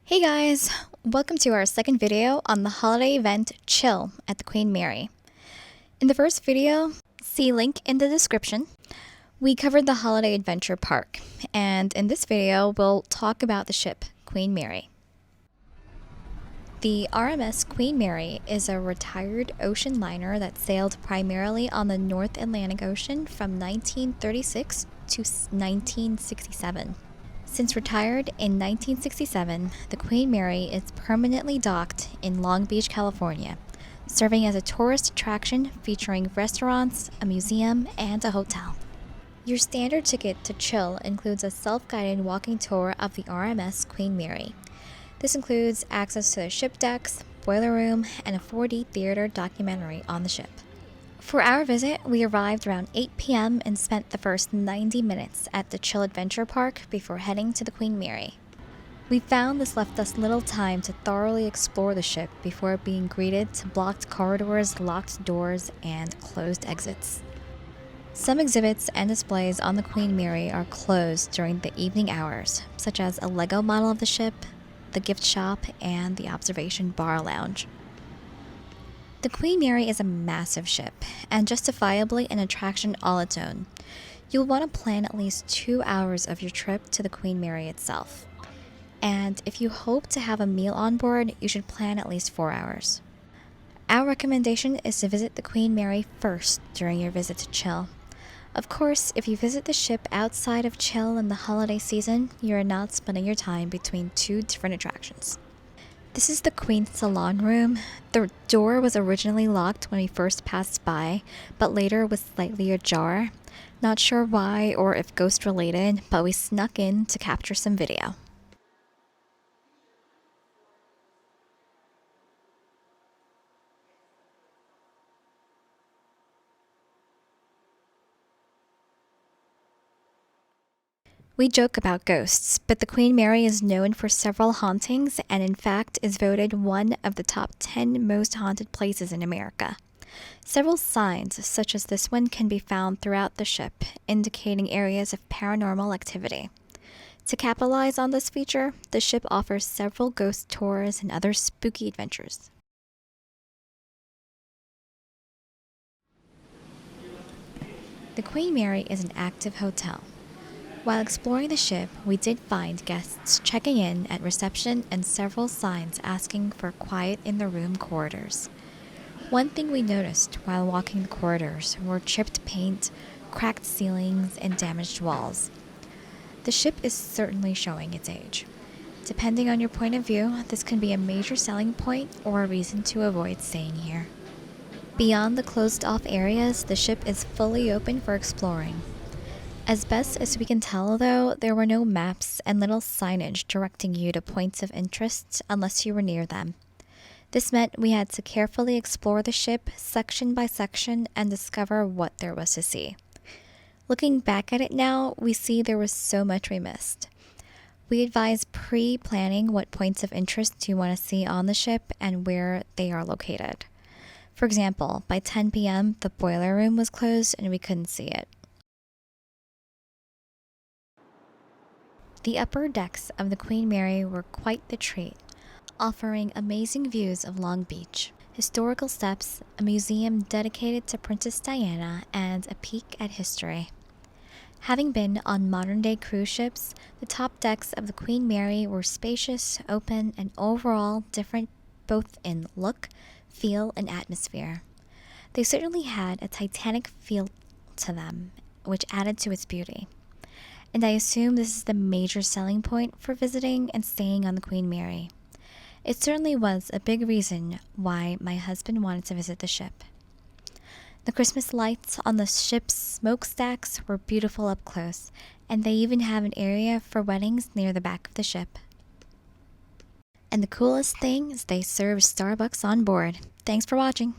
Hey guys, welcome to our second video on the holiday event Chill at the Queen Mary. In the first video, see link in the description, we covered the Holiday Adventure Park, and in this video we'll talk about the ship Queen Mary. The RMS Queen Mary is a retired ocean liner that sailed primarily on the North Atlantic Ocean from 1936 to 1967. Since retired in 1967, the Queen Mary is permanently docked in Long Beach, California, serving as a tourist attraction featuring restaurants, a museum, and a hotel. Your standard ticket to Chill includes a self-guided walking tour of the RMS Queen Mary. This includes access to the ship decks, boiler room, and a 4D theater documentary on the ship. For our visit, we arrived around 8 p.m. and spent the first 90 minutes at the Chill Adventure Park before heading to the Queen Mary. We found this left us little time to thoroughly explore the ship before being greeted to blocked corridors, locked doors, and closed exits. Some exhibits and displays on the Queen Mary are closed during the evening hours, such as a Lego model of the ship, the gift shop, and the observation bar lounge. The Queen Mary is a massive ship, and justifiably an attraction all its own. You'll want to plan at least 2 hours of your trip to the Queen Mary itself. And if you hope to have a meal on board, you should plan at least 4 hours. Our recommendation is to visit the Queen Mary first during your visit to Chill. Of course, if you visit the ship outside of Chill in the holiday season, you are not splitting your time between two different attractions. This is the Queen's Salon Room. The door was originally locked when we first passed by, but later was slightly ajar. Not sure why or if ghost related, but we snuck in to capture some video. We joke about ghosts, but the Queen Mary is known for several hauntings and in fact is voted one of the top 10 most haunted places in America. Several signs, such as this one, can be found throughout the ship, indicating areas of paranormal activity. To capitalize on this feature, the ship offers several ghost tours and other spooky adventures. The Queen Mary is an active hotel. While exploring the ship, we did find guests checking in at reception and several signs asking for quiet in the room corridors. One thing we noticed while walking the corridors were chipped paint, cracked ceilings, and damaged walls. The ship is certainly showing its age. Depending on your point of view, this can be a major selling point or a reason to avoid staying here. Beyond the closed-off areas, the ship is fully open for exploring. As best as we can tell, though, there were no maps and little signage directing you to points of interest unless you were near them. This meant we had to carefully explore the ship section by section and discover what there was to see. Looking back at it now, we see there was so much we missed. We advise pre-planning what points of interest you want to see on the ship and where they are located. For example, by 10 p.m., the boiler room was closed and we couldn't see it. The upper decks of the Queen Mary were quite the treat, offering amazing views of Long Beach, historical steps, a museum dedicated to Princess Diana, and a peek at history. Having been on modern-day cruise ships, the top decks of the Queen Mary were spacious, open, and overall different both in look, feel, and atmosphere. They certainly had a Titanic feel to them, which added to its beauty. And I assume this is the major selling point for visiting and staying on the Queen Mary. It certainly was a big reason why my husband wanted to visit the ship. The Christmas lights on the ship's smokestacks were beautiful up close, and they even have an area for weddings near the back of the ship. And the coolest thing is they serve Starbucks on board. Thanks for watching.